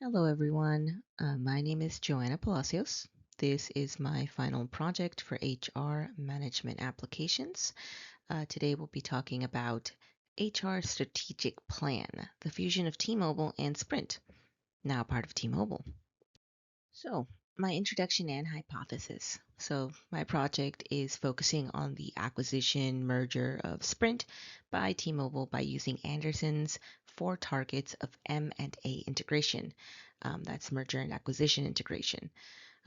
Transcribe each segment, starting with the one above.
Hello, everyone. My name is Joanna Palacios. This is my final project for HR management applications. Today, we'll be talking about HR strategic plan, the fusion of T-Mobile and Sprint, now part of T-Mobile. So, my introduction and hypothesis. So, my project is focusing on the acquisition merger of Sprint by T-Mobile by using Anderson's four targets of M&A integration. That's merger and acquisition integration.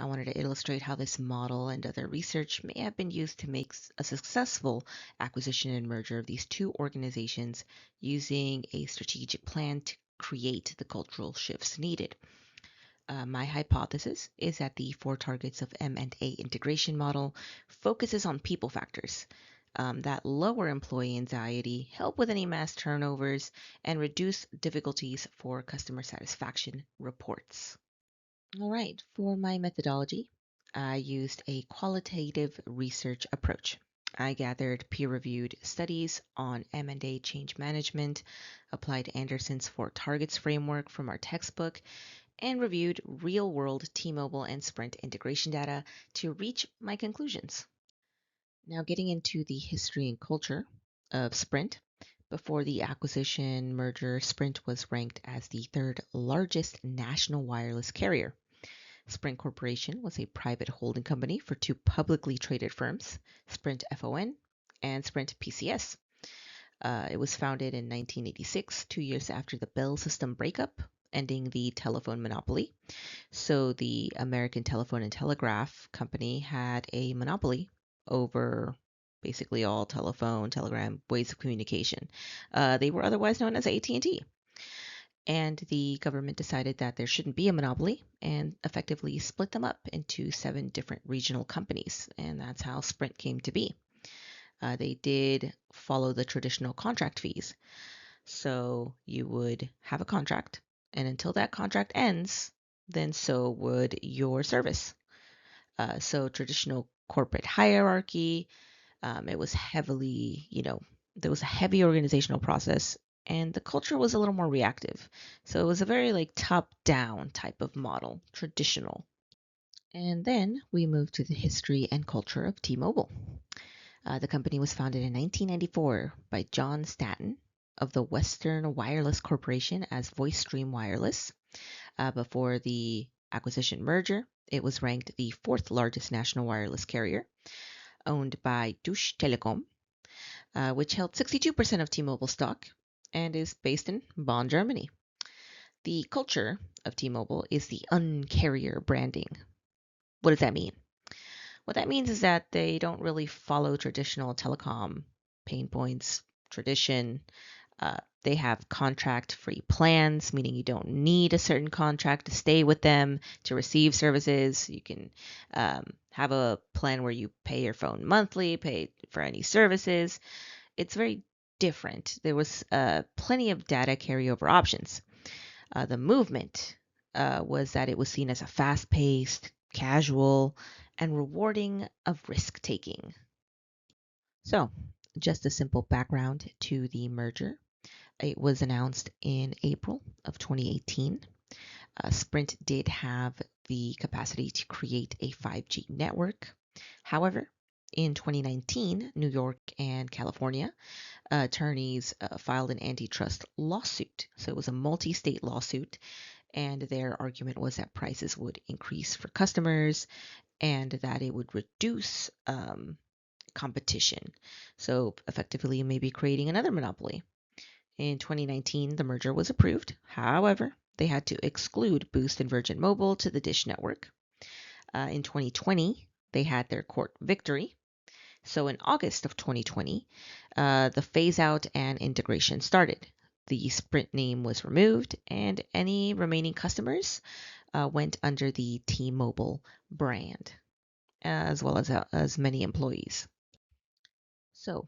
I wanted to illustrate how this model and other research may have been used to make a successful acquisition and merger of these two organizations using a strategic plan to create the cultural shifts needed. My hypothesis is that the four targets of M&A integration model focuses on people factors that lower employee anxiety, help with any mass turnovers, and reduce difficulties for customer satisfaction reports. All right, for my methodology, I used a qualitative research approach. I gathered peer-reviewed studies on M&A change management, applied Anderson's four targets framework from our textbook, and reviewed real-world T-Mobile and Sprint integration data to reach my conclusions. Now, getting into the history and culture of Sprint. Before the acquisition merger, Sprint was ranked as the third largest national wireless carrier. Sprint Corporation was a private holding company for two publicly traded firms, Sprint FON and Sprint PCS. It was founded in 1986, 2 years after the Bell System breakup, ending the telephone monopoly. So the American Telephone and Telegraph Company had a monopoly over basically all telephone, telegram ways of communication. They were otherwise known as AT&T. And the government decided that there shouldn't be a monopoly and effectively split them up into 7 different regional companies. And that's how Sprint came to be. They did follow the traditional contract fees. So you would have a contract, and until that contract ends, then so would your service. So traditional corporate hierarchy, it was heavily, there was a heavy organizational process, and the culture was a little more reactive. So it was a very like top-down type of model, traditional. And then we move to the history and culture of T-Mobile. The company was founded in 1994 by John Stanton of the Western Wireless Corporation as VoiceStream Wireless. Before the acquisition merger, it was ranked the fourth largest national wireless carrier, owned by Deutsche Telekom, which held 62% of T-Mobile stock and is based in Bonn, Germany. The culture of T-Mobile is the uncarrier branding. What does that mean? What that means is that they don't really follow traditional telecom pain points, tradition. They have contract-free plans, meaning you don't need a certain contract to stay with them to receive services. You can have a plan where you pay your phone monthly, pay for any services. It's very different. There was plenty of data carryover options. The movement was that it was seen as a fast-paced, casual, and rewarding of risk-taking. So, just a simple background to the merger. It was announced in April of 2018. Sprint did have the capacity to create a 5G network. However, in 2019, New York and California attorneys filed an antitrust lawsuit. So it was a multi-state lawsuit, and their argument was that prices would increase for customers and that it would reduce competition. So effectively, maybe creating another monopoly. In 2019, the merger was approved. However, they had to exclude Boost and Virgin Mobile to the Dish network. In 2020, they had their court victory. So in August of 2020, the phase out and integration started. The Sprint name was removed, and any remaining customers went under the T-Mobile brand, as well as many employees. So,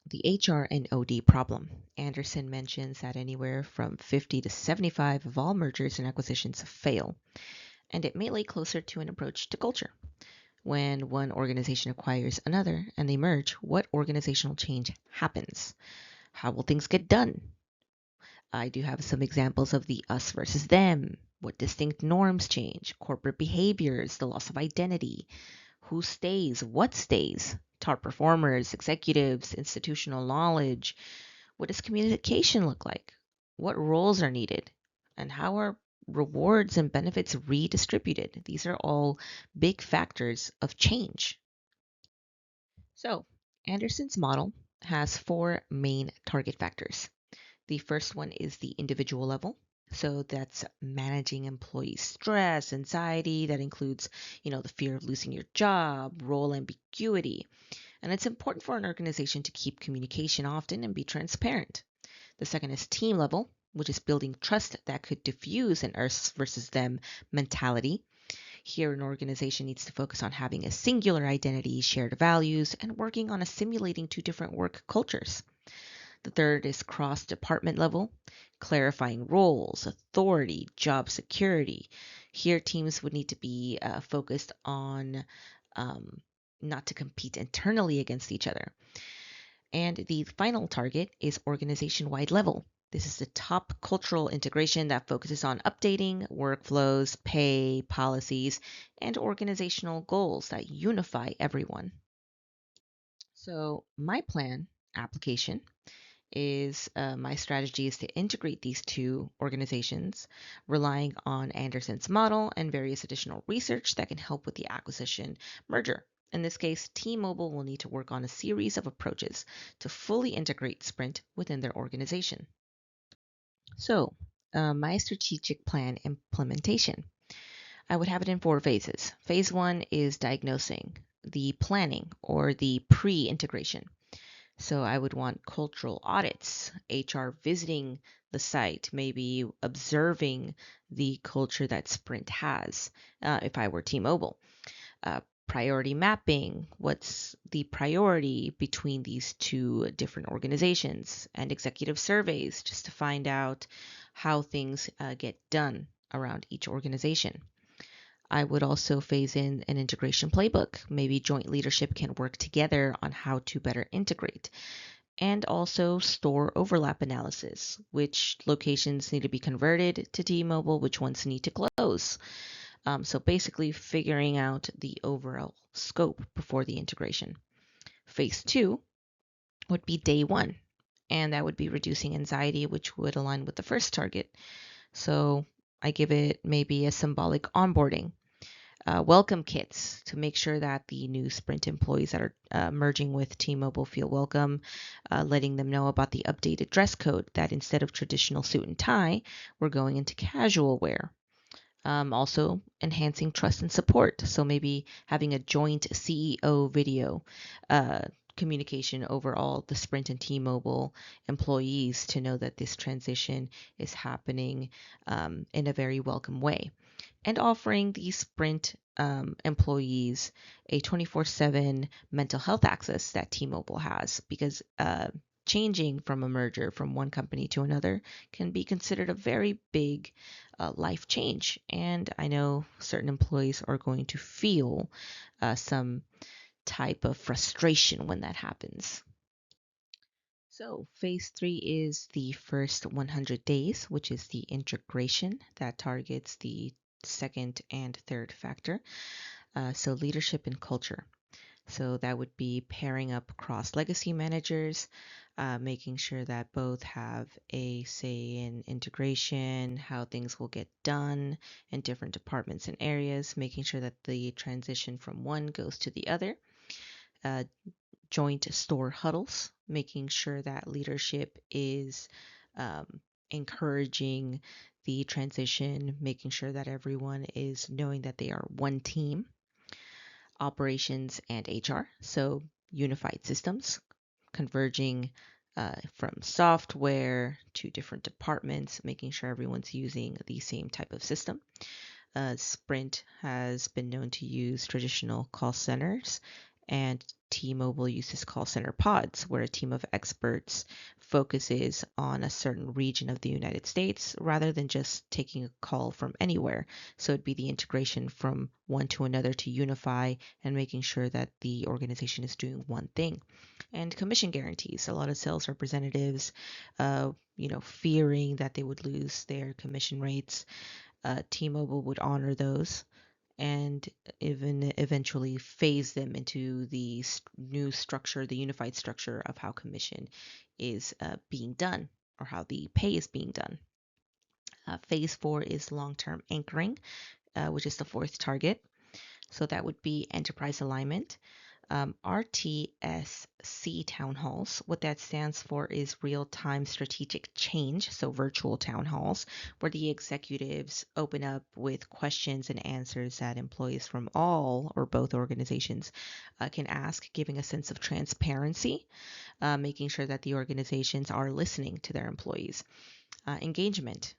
the HR and OD problem. Anderson mentions that anywhere from 50 to 75 of all mergers and acquisitions fail, and it may lay closer to an approach to culture. When one organization acquires another and they merge, what organizational change happens? How will things get done? I do have some examples of the us versus them What distinct norms change? Corporate behaviors, the loss of identity, who stays, what stays, top performers, executives, institutional knowledge. What does communication look like? What roles are needed? And how are rewards and benefits redistributed? These are all big factors of change. So, Anderson's model has four main target factors. The first one is the individual level. So that's managing employee stress, anxiety. That includes, the fear of losing your job, role ambiguity. And it's important for an organization to keep communication often and be transparent. The second is team level, which is building trust that could diffuse an us versus them mentality. Here, an organization needs to focus on having a singular identity, shared values, and working on assimilating two different work cultures. The third is cross department level, clarifying roles, authority, job security. Here, teams would need to be focused on um, not to compete internally against each other. And the final target is organization wide level. This is the top cultural integration that focuses on updating workflows, pay, policies, and organizational goals that unify everyone. So, my plan application is my strategy is to integrate these two organizations, relying on Anderson's model and various additional research that can help with the acquisition merger. In this case, T-Mobile will need to work on a series of approaches to fully integrate Sprint within their organization. So, my strategic plan implementation. I would have it in four phases. Phase one is diagnosing, the planning, or the pre integration. So I would want cultural audits, HR visiting the site, maybe observing the culture that Sprint has if I were T-Mobile. Priority mapping, what's the priority between these two different organizations, and executive surveys just to find out how things get done around each organization. I would also phase in an integration playbook. Maybe joint leadership can work together on how to better integrate, and also store overlap analysis, which locations need to be converted to T-Mobile, which ones need to close. So basically figuring out the overall scope before the integration. Phase two would be day one, and that would be reducing anxiety, which would align with the first target. So I give it maybe a symbolic onboarding, welcome kits to make sure that the new Sprint employees that are merging with T-Mobile feel welcome, letting them know about the updated dress code that instead of traditional suit and tie, we're going into casual wear. Also, enhancing trust and support. So maybe having a joint CEO video uh, communication over all the Sprint and T-Mobile employees to know that this transition is happening in a very welcome way, and offering the Sprint employees a 24/7 mental health access that T-Mobile has, because changing from a merger from one company to another can be considered a very big life change. And I know certain employees are going to feel some type of frustration when that happens. So, phase three is the first 100 days, which is the integration that targets the second and third factor. So, leadership and culture. So, that would be pairing up cross legacy managers, making sure that both have a say in integration, how things will get done in different departments and areas, making sure that the transition from one goes to the other. Uh, Joint store huddles, making sure that leadership is encouraging the transition, making sure that everyone is knowing that they are one team. Operations and HR, so unified systems, converging from software to different departments, making sure everyone's using the same type of system. Sprint has been known to use traditional call centers, and T-Mobile uses call center pods, where a team of experts focuses on a certain region of the United States rather than just taking a call from anywhere. So it'd be the integration from one to another to unify and making sure that the organization is doing one thing. And commission guarantees. A lot of sales representatives, fearing that they would lose their commission rates, T-Mobile would honor those and even eventually phase them into the new structure, the unified structure of how commission is being done or how the pay is being done. Phase four is long-term anchoring, which is the fourth target. So that would be enterprise alignment. RTSC town halls, what that stands for is real time strategic change. So, virtual town halls where the executives open up with questions and answers that employees from all or both organizations can ask, giving a sense of transparency, making sure that the organizations are listening to their employees. Engagement,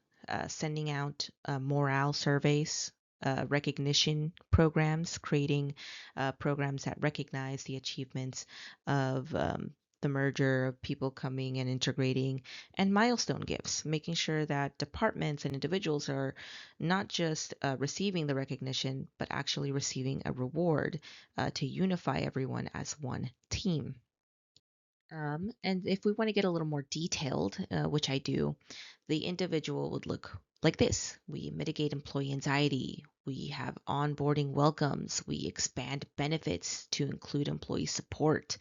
sending out morale surveys, recognition programs, creating programs that recognize the achievements of the merger, of people coming and integrating, and milestone gifts, making sure that departments and individuals are not just receiving the recognition, but actually receiving a reward to unify everyone as one team. And if we want to get a little more detailed, which I do, the individual would look like this. We mitigate employee anxiety. We have onboarding welcomes. We expand benefits to include employee support,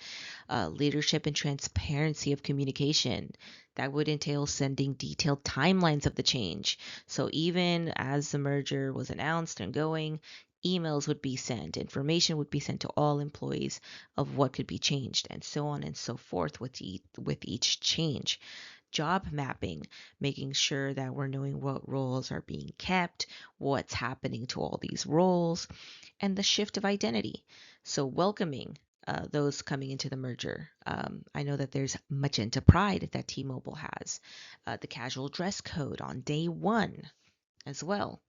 leadership and transparency of communication. That would entail sending detailed timelines of the change. So even as the merger was announced and going, emails would be sent, information would be sent to all employees of what could be changed, and so on and so forth with each change. Job mapping, making sure that we're knowing what roles are being kept, what's happening to all these roles, and the shift of identity. So, welcoming those coming into the merger. I know that there's magenta pride that T Mobile has, the casual dress code on day one as well.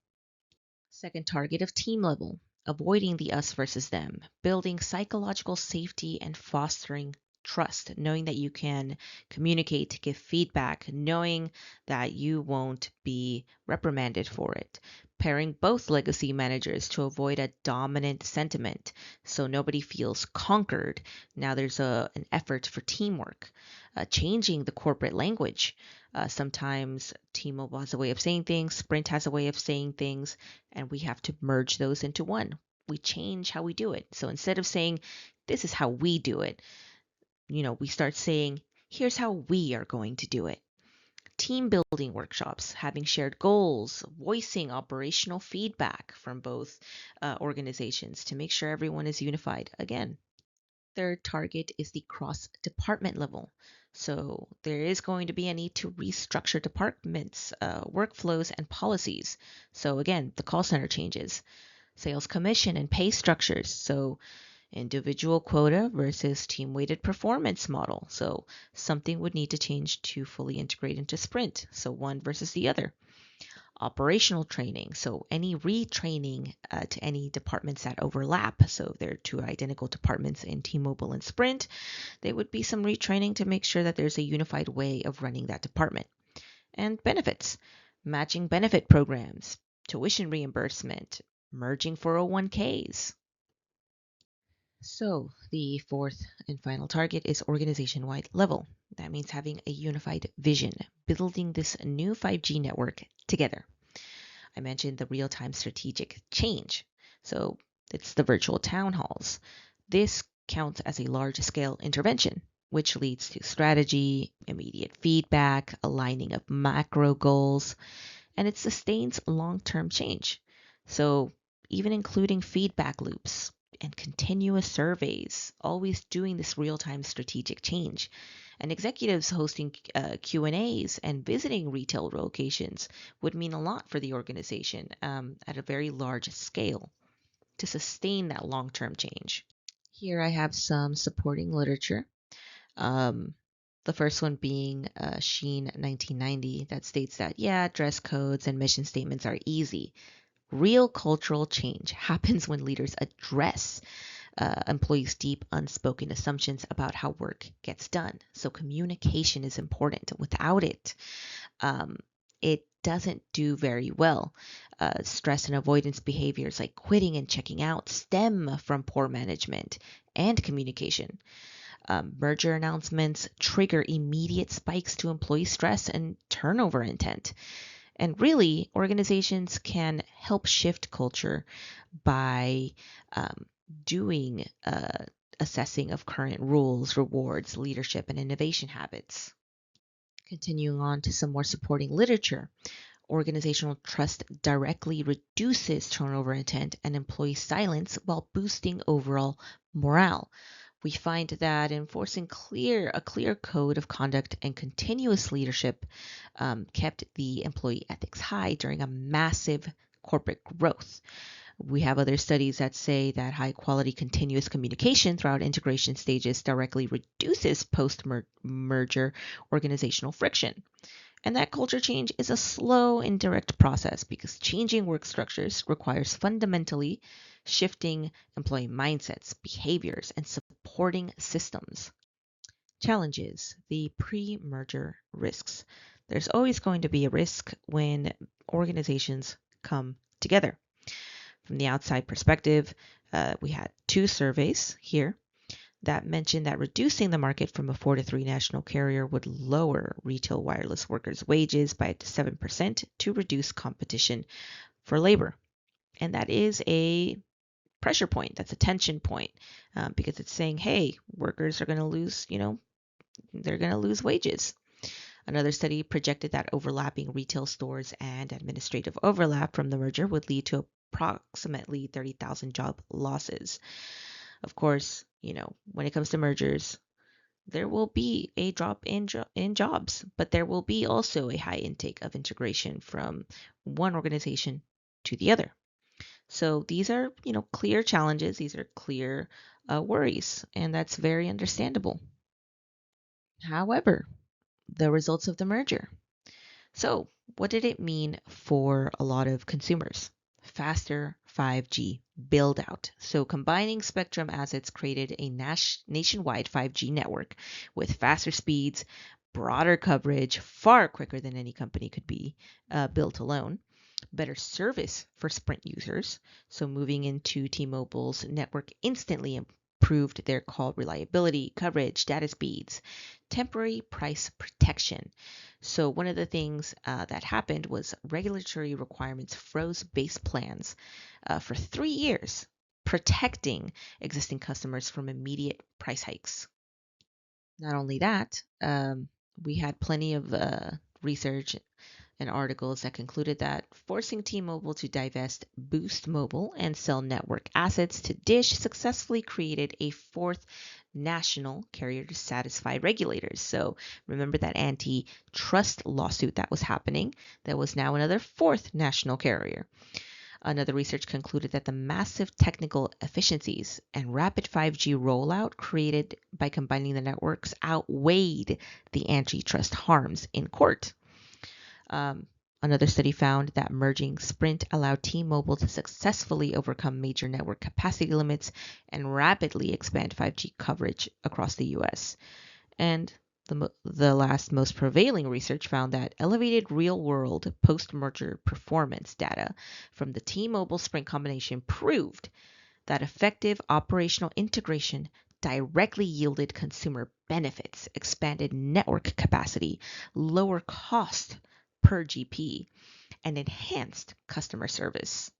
Second target of team level, avoiding the us versus them, building psychological safety and fostering trust, knowing that you can communicate, give feedback, knowing that you won't be reprimanded for it. Pairing both legacy managers to avoid a dominant sentiment so nobody feels conquered. Now there's an effort for teamwork. Changing the corporate language. Sometimes T-Mobile has a way of saying things, Sprint has a way of saying things, and we have to merge those into one. We change how we do it. So instead of saying, this is how we do it, we start saying, here's how we are going to do it. Team building workshops, having shared goals, voicing operational feedback from both organizations to make sure everyone is unified. Again, third target is the cross department level. So there is going to be a need to restructure departments, workflows, and policies. So again, the call center changes, sales commission and pay structures. So individual quota versus team weighted performance model. So something would need to change to fully integrate into Sprint. So one versus the other. Operational training. So any retraining to any departments that overlap. So if there are two identical departments in T-Mobile and Sprint, there would be some retraining to make sure that there's a unified way of running that department. And benefits. Matching benefit programs, tuition reimbursement, merging 401ks. So, the fourth and final target is organization wide level. That means having a unified vision, building this new 5G network together. I mentioned the real time strategic change. So, it's the virtual town halls. This counts as a large scale intervention, which leads to strategy, immediate feedback, aligning of macro goals, and it sustains long term change. So, even including feedback loops and continuous surveys, always doing this real-time strategic change, and executives hosting Q&As and visiting retail locations would mean a lot for the organization at a very large scale to sustain that long-term change. Here I have some supporting literature. Um, the first one being Sheen 1990 that states that, yeah, dress codes and mission statements are easy. Real cultural change happens when leaders address employees' deep unspoken assumptions about how work gets done. So communication is important. Without it, um, it doesn't do very well. Stress and avoidance behaviors like quitting and checking out stem from poor management and communication. Merger announcements trigger immediate spikes to employee stress and turnover intent. And really, organizations can help shift culture by um, doing assessing of current rules, rewards, leadership, and innovation habits. Continuing on to some more supporting literature, organizational trust directly reduces turnover intent and employee silence while boosting overall morale. We find that enforcing a clear code of conduct and continuous leadership kept the employee ethics high during a massive corporate growth. We have other studies that say that high quality continuous communication throughout integration stages directly reduces post merger organizational friction. And that culture change is a slow, indirect process because changing work structures requires fundamentally shifting employee mindsets, behaviors, and supporting systems. Challenges, the pre merger risks. There's always going to be a risk when organizations come together. From the outside perspective, we had two surveys here that mentioned that reducing the market from a four to three national carrier would lower retail wireless workers' wages by up to 7% to reduce competition for labor. And that is a pressure point, that's a tension point, because it's saying, hey, workers are going to lose, they're going to lose wages. Another study projected that overlapping retail stores and administrative overlap from the merger would lead to approximately 30,000 job losses. Of course, when it comes to mergers, there will be a drop in jobs, but there will be also a high intake of integration from one organization to the other. So these are, clear challenges. These are clear worries, and that's very understandable. However, the results of the merger. So, what did it mean for a lot of consumers? Faster 5G build out. So, combining spectrum assets created a nationwide 5G network with faster speeds, broader coverage, far quicker than any company could be built alone. Better service for Sprint users. So, moving into T Mobile's network instantly improved their call reliability, coverage, data speeds. Temporary price protection. So one of the things that happened was regulatory requirements froze base plans for 3 years, protecting existing customers from immediate price hikes. Not only that, we had plenty of research and articles that concluded that forcing T-Mobile to divest Boost Mobile and sell network assets to Dish successfully created a fourth national carrier to satisfy regulators. So remember that antitrust lawsuit that was happening? There was now another fourth national carrier. Another research concluded that the massive technical efficiencies and rapid 5G rollout created by combining the networks outweighed the antitrust harms in court. Um, Another study found that merging Sprint allowed T-Mobile to successfully overcome major network capacity limits and rapidly expand 5G coverage across the US. And the last most prevailing research found that elevated real-world post-merger performance data from the T-Mobile Sprint combination proved that effective operational integration directly yielded consumer benefits, expanded network capacity, lower cost per GP, and enhanced customer service.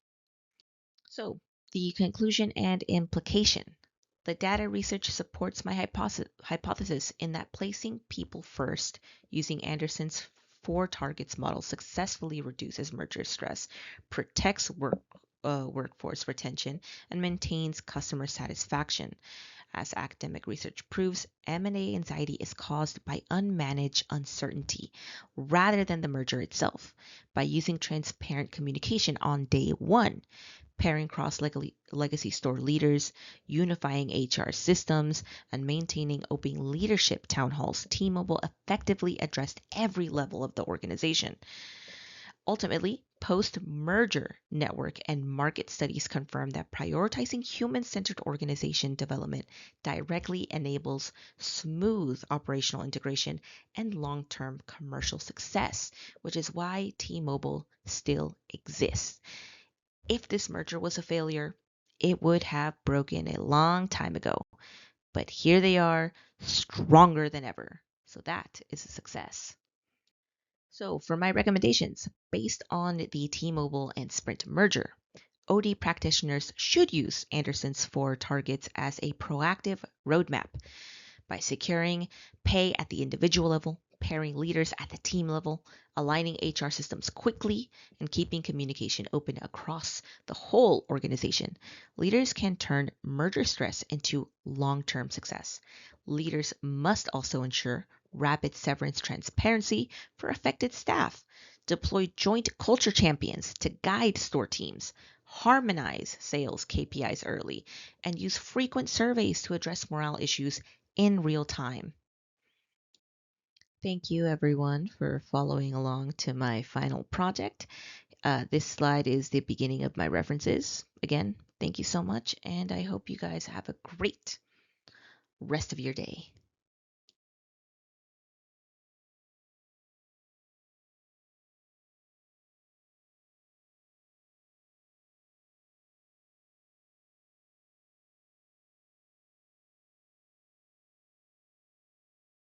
So, the conclusion and implication. The data research supports my hypothesis in that placing people first using Anderson's four targets model successfully reduces merger stress, protects workforce retention, and maintains customer satisfaction. As academic research proves, M&A anxiety is caused by unmanaged uncertainty rather than the merger itself. By using transparent communication on day one, pairing cross legacy store leaders, unifying HR systems, and maintaining open leadership town halls, T-Mobile effectively addressed every level of the organization. Ultimately, post-merger network and market studies confirm that prioritizing human-centered organization development directly enables smooth operational integration and long-term commercial success, which is why T-Mobile still exists. If this merger was a failure, it would have broken a long time ago. But here they are, stronger than ever. So that is a success. So, for my recommendations, based on the T-Mobile and Sprint merger, OD practitioners should use Anderson's four targets as a proactive roadmap by securing pay at the individual level, pairing leaders at the team level, aligning HR systems quickly, and keeping communication open across the whole organization. Leaders can turn merger stress into long term success. Leaders must also ensure rapid severance transparency for affected staff, deploy joint culture champions to guide store teams, harmonize sales KPIs early, and use frequent surveys to address morale issues in real time. Thank you everyone for following along to my final project. This slide is the beginning of my references. Again, thank you so much, and I hope you guys have a great rest of your day.